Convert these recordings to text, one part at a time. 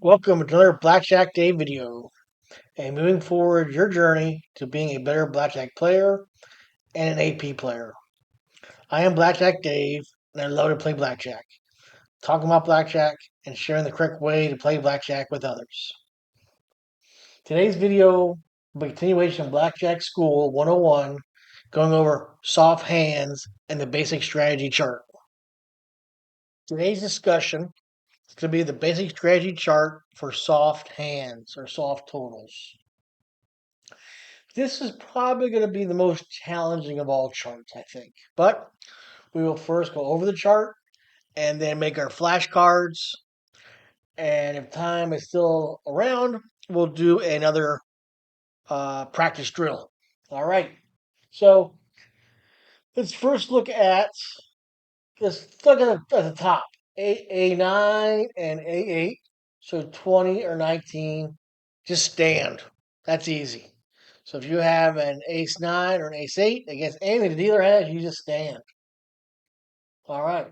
Welcome to another BlackJack Day video, and moving forward your journey to being a better BlackJack player and an AP player. I am BlackJack Dave, and I love to play Blackjack, talking about Blackjack and sharing the correct way to play Blackjack with others. Today's video will be a continuation of BlackJack School 101, going over soft hands and the basic strategy chart. Today's discussion is going to be the basic strategy chart for soft hands or soft totals. This is probably going to be the most challenging of all charts, I think. But we will first go over the chart and then make our flashcards. And if time is still around, we'll do another practice drill. All right. So let's first look at at the top. A9 and A8. So 20 or 19. Just stand. That's easy. So if you have an ace 9 or an ace 8 against anything the dealer has, you just stand. All right.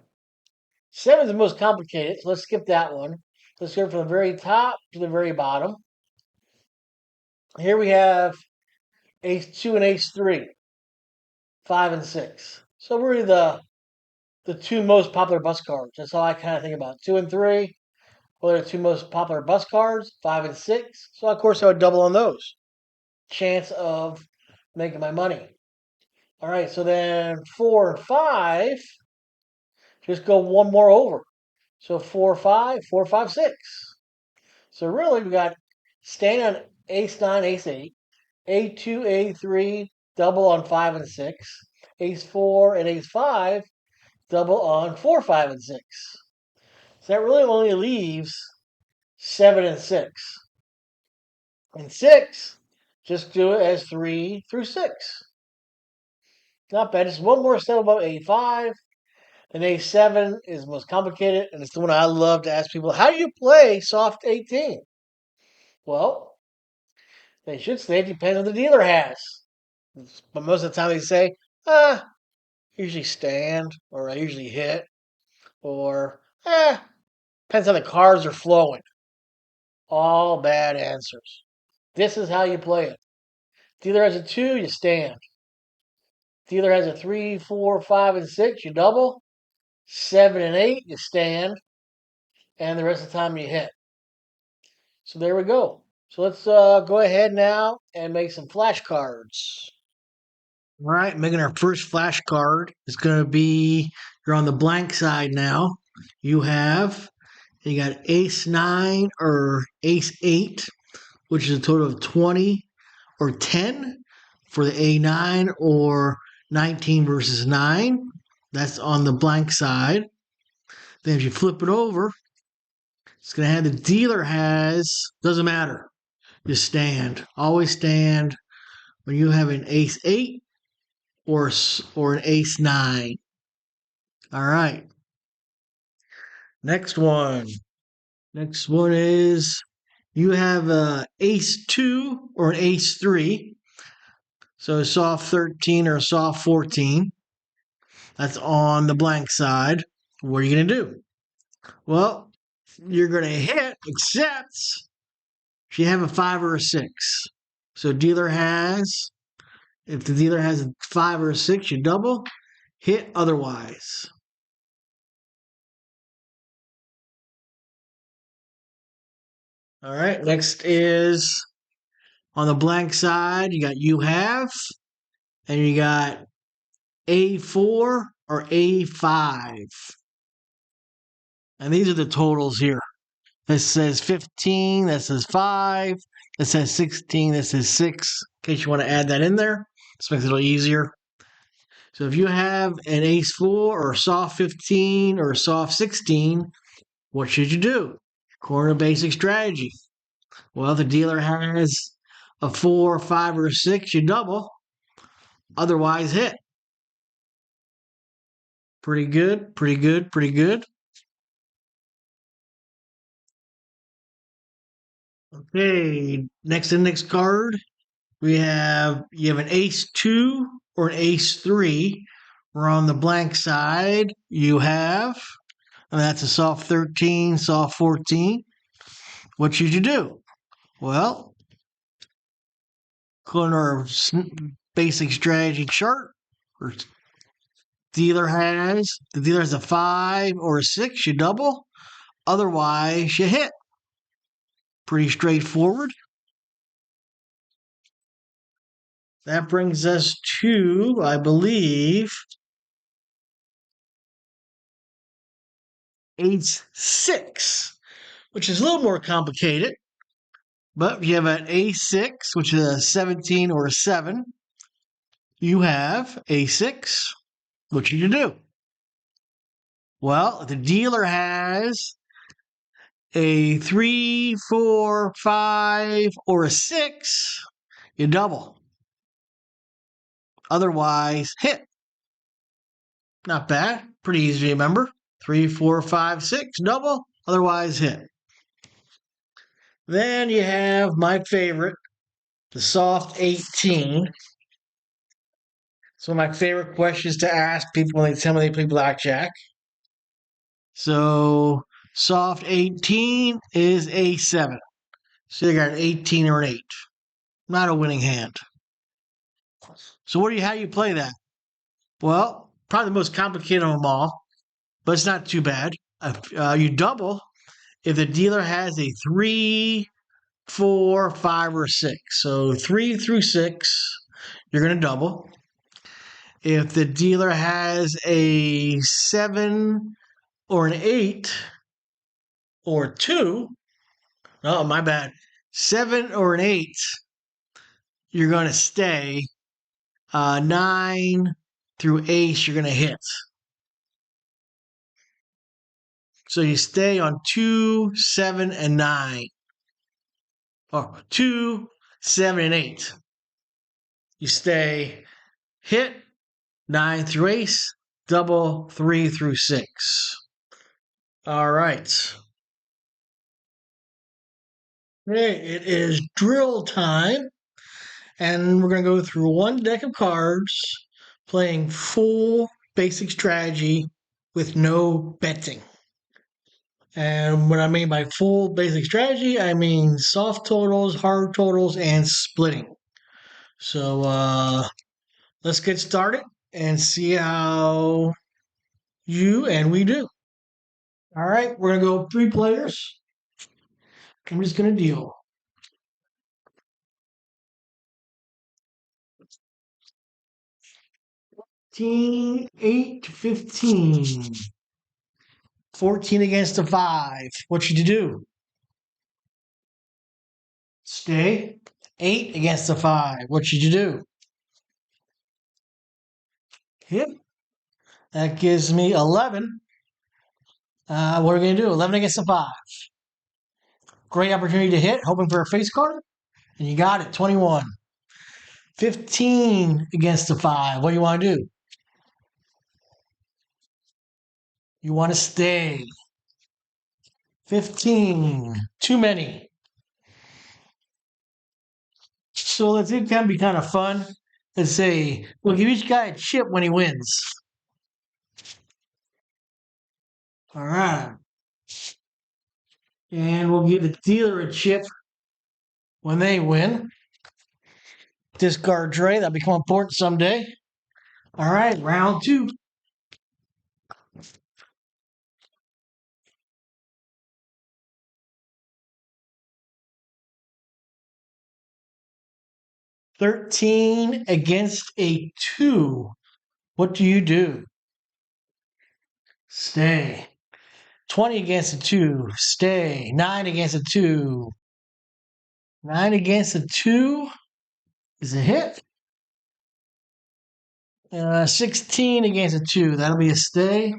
7 is the most complicated, so let's skip that one. Let's go from the very top to the very bottom. Here we have ace 2 and ace 3, 5 and 6. So really the two most popular bus cards. That's all I kind of think about. 2 and 3, what are the two most popular bus cards? 5 and 6. So of course I would double on those. Chance of making my money. All right, so then 4 and 5, just go one more over. So 4, 5, 4, 5, 6. So really we got staying on ace 9, ace 8, a2, a3, double on 5 and 6, ace 4 and ace 5, double on 4, 5, and 6. So that really only leaves 7 and 6. And 6, just do it as 3 through 6. Not bad. Just one more step above a5. And a7 is most complicated, and it's the one I love to ask people, how do you play soft 18? Well, they should say it depends on the dealer has. But most of the time they say, usually stand, or I usually hit, or depends how the cards are flowing. All bad answers. This is how you play it. Dealer has a 2, you stand. Dealer has a 3, 4, 5, and 6, you double. 7 and 8, you stand. And the rest of the time you hit. So there we go. So let's go ahead now and make some flashcards. All right, making our first flashcard is going to be, you're on the blank side now. You got ace 9 or ace 8, which is a total of 20 or 10 for the A9, or 19 versus 9. That's on the blank side. Then if you flip it over, it's going to have the dealer has, doesn't matter. Just stand. Always stand when you have an ace 8 or an ace 9. All right. Next one. Next one is you have a ace 2 or an ace 3. So a soft 13 or a soft 14. That's on the blank side. What are you going to do? Well, you're going to hit, except if you have a 5 or a 6. So if the dealer has a 5 or a 6, you double, hit otherwise. All right, next is on the blank side, you have, and you got A4 or A5. And these are the totals here. This says 15, that says 5, that says 16, that says 6, in case you want to add that in there. This makes it a little easier. So if you have an ace 4 or a soft 15 or a soft 16, what should you do? According to basic strategy. Well, if the dealer has a 4, 5, or 6, you double. Otherwise, hit. Pretty good, pretty good, pretty good. Okay, next card, you have an ace 2 or an ace 3. We're on the blank side. You have, and that's a soft 13, soft 14. What should you do? Well, on our basic strategy chart, the dealer has a 5 or a 6, you double. Otherwise, you hit. Pretty straightforward. That brings us to, I believe, ace-6, which is a little more complicated. But if you have an a6, which is a 17 or a 7, you have a6. What should you do? Well, if the dealer has a 3, 4, 5, or a 6, you double. Otherwise, hit. Not bad. Pretty easy to remember. 3, 4, 5, 6, double. Otherwise, hit. Then you have my favorite, the soft 18. It's one of my favorite questions to ask people when they tell me they play blackjack. So, soft 18 is a 7. So you got an 18 or an 8. Not a winning hand. So how do you play that? Well, probably the most complicated of them all, but it's not too bad. You double if the dealer has a 3, 4, 5, or 6. So 3 through 6, you're going to double. If the dealer has a 7 or an 8 or 2, oh, my bad, 7 or an 8, you're going to stay. 9 through ace, you're going to hit. So you stay on 2, 7, and 9. Or 2, 7, and 8. You stay hit, 9 through ace, double 3 through 6. All right. Okay, it is drill time. And we're going to go through one deck of cards, playing full basic strategy with no betting. And what I mean by full basic strategy, I mean soft totals, hard totals, and splitting. So let's get started and see how you and we do. All right, we're going to go 3 players. I'm just going to deal. Team 8 to 15. 14 against a 5. What should you do? Stay. 8 against a 5. What should you do? Hit. That gives me 11. What are we going to do? 11 against a 5. Great opportunity to hit, hoping for a face card. And you got it, 21. 15 against a 5. What do you want to do? You want to stay. 15. Too many. So let's it can be kind of fun. Let's say we'll give each guy a chip when he wins. All right. And we'll give the dealer a chip when they win. Discard tray, that'll become important someday. All right, round 2. $13 against a 2. What do you do? Stay. 20 against a 2. Stay. 9 against a 2. 9 against a 2 is a hit. 16 against a 2. That'll be a stay.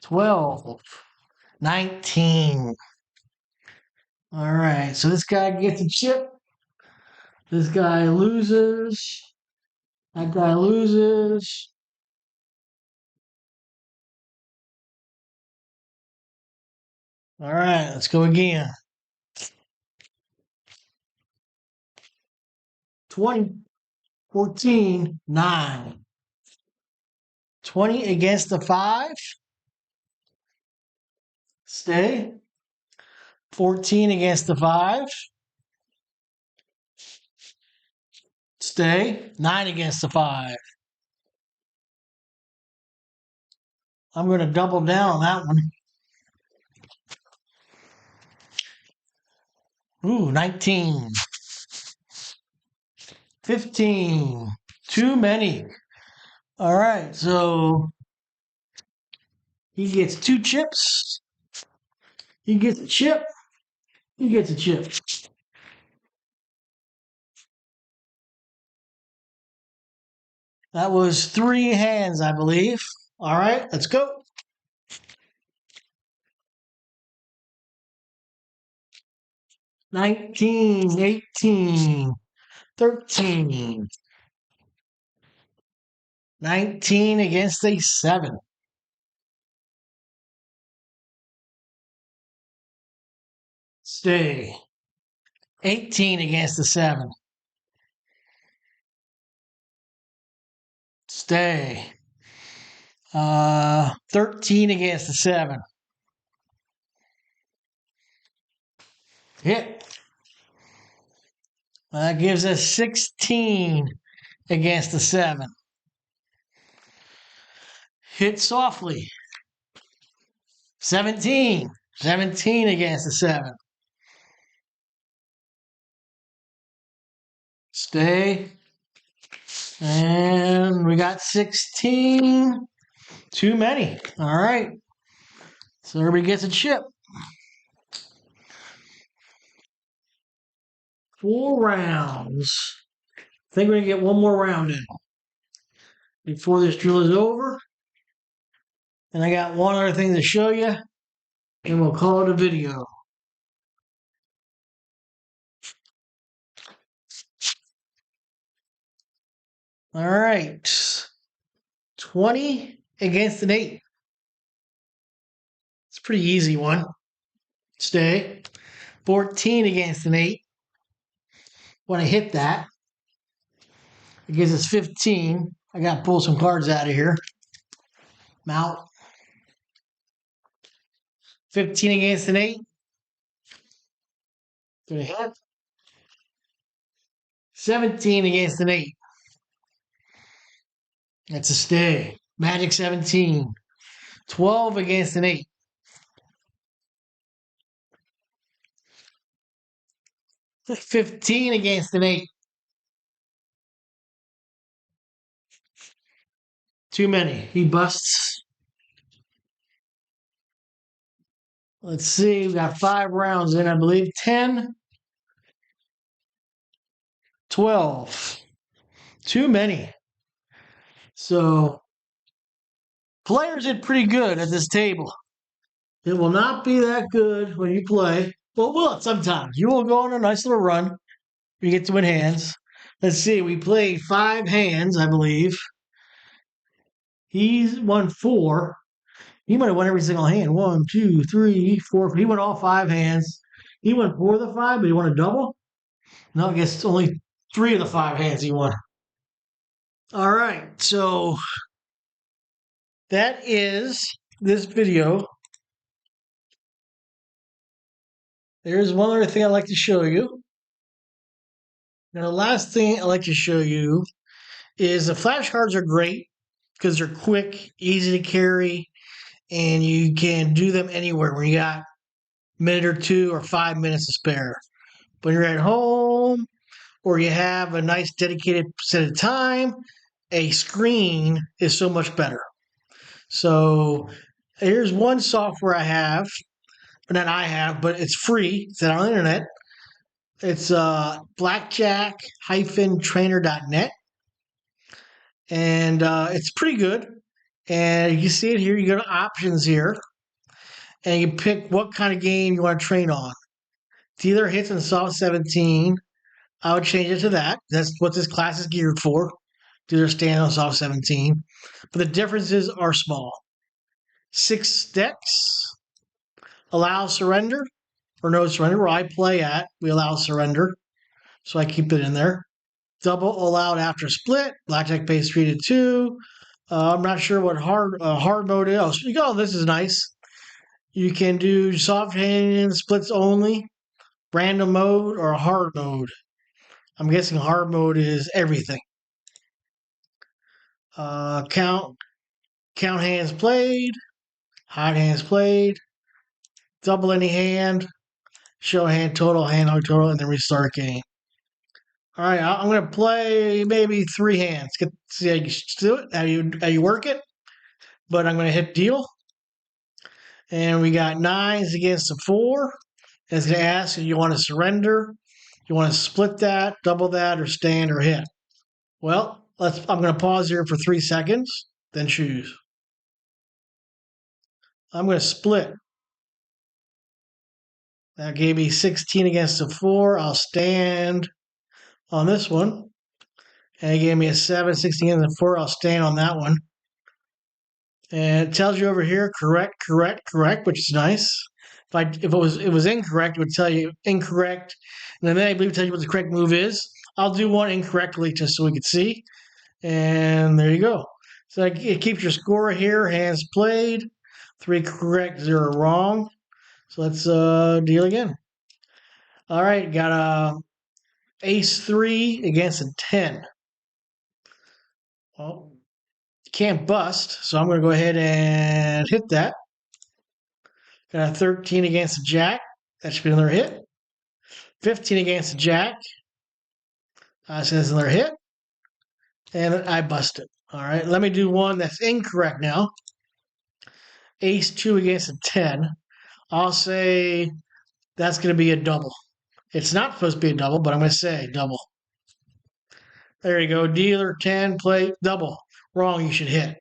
12. 19. All right. So this guy gets a chip. This guy loses. That guy loses. All right. Let's go again. 20. 14. 9. 20 against the 5. Stay. 14 against the 5. Stay. 9 against the 5. I'm going to double down on that one. Ooh, 19. 15. Too many. All right, so he gets 2 chips. He gets a chip. He gets a chip. That was 3 hands, I believe. All right, let's go. 19, 18, 13. 19 against a 7. Stay. 18 against the 7. Stay. 13 against the 7. Hit. That gives us 16 against the 7. Hit softly. 17. 17 against the 7. Stay. And we got 16. Too many. All right. So everybody gets a chip. 4 rounds. I think we're going to get one more round in before this drill is over. And I got one other thing to show you, and we'll call it a video. All right. 20 against an 8. It's a pretty easy one. Stay. 14 against an 8. When I hit that, it gives us 15. I got to pull some cards out of here. Mount. 15 against an 8. Gonna hit. 17 against an 8. That's a stay. Magic 17. 12 against an 8. 15 against an 8. Too many. He busts. Let's see. We got 5 rounds in, I believe. 10. 12. Too many. So, players did pretty good at this table. It will not be that good when you play. Well, it will sometimes. You will go on a nice little run. You get to win hands. Let's see. We played 5 hands, I believe. He's won 4. He might have won every single hand. 1, 2, 3, 4. He won all 5 hands. He won 4 of the 5, but he won a double? No, I guess it's only 3 of the 5 hands he won. All right, so that is this video. There's one other thing I'd like to show you. Now, the last thing I'd like to show you is the flashcards are great because they're quick, easy to carry, and you can do them anywhere when you got a minute or 2 or 5 minutes to spare. When you're at home or you have a nice dedicated set of time, a screen is so much better. So here's one software I have, or not I have, but it's free. It's on the internet. It's BlackJack-trainer.net. And it's pretty good. And you see it here. You go to options here. And you pick what kind of game you want to train on. It's either hits and soft 17. I would change it to that. That's what this class is geared for. To either stand on soft 17. But the differences are small. 6 decks. Allow surrender or no surrender. Where I play at, we allow surrender. So I keep it in there. Double allowed after split. Blackjack pays 3 to 2. I'm not sure what hard mode is. Oh, this is nice. You can do soft hand splits only, random mode, or hard mode. I'm guessing hard mode is everything. Count hands played, hide hands played, double any hand, show hand total, and then restart game. All right, I'm gonna play maybe 3 hands. See how you do it, how you work it. But I'm gonna hit deal, and we got 9s against a 4. It's gonna ask if you want to surrender, you want to split that, double that, or stand or hit. Well, I'm gonna pause here for 3 seconds, then choose. I'm gonna split. That gave me 16 against a 4. I'll stand on this one. And it gave me a 7, 16 against a 4. I'll stand on that one. And it tells you over here, correct, which is nice. If it was incorrect, it would tell you incorrect. And then I believe it tells you what the correct move is. I'll do one incorrectly just so we can see. And there you go. So it keeps your score here, hands played, 3 correct, 0 wrong. So let's deal again. All right, got a ace 3 against a 10. Well, you can't bust, so I'm going to go ahead and hit that. Got a 13 against a jack. That should be another hit. 15 against a jack. So that's another hit. And I busted. All right, let me do one that's incorrect now. Ace 2 against a 10. I'll say that's going to be a double. It's not supposed to be a double, but I'm going to say double. There you go. Dealer 10, play double. Wrong, you should hit.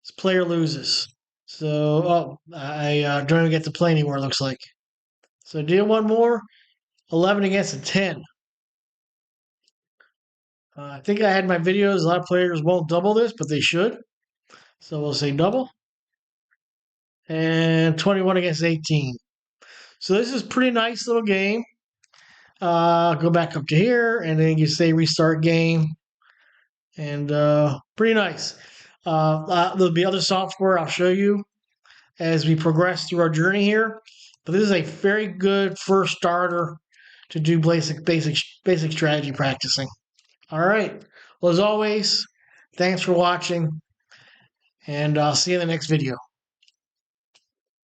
This player loses. So, I don't even get to play anymore, it looks like. So deal one more. 11 against a 10. I think I had my videos. A lot of players won't double this, but they should. So we'll say double. And 21 against 18. So this is a pretty nice little game. Go back up to here, and then you say restart game. And pretty nice. There'll be other software I'll show you as we progress through our journey here. But this is a very good first starter to do basic strategy practicing. All right. Well, as always, thanks for watching, and I'll see you in the next video.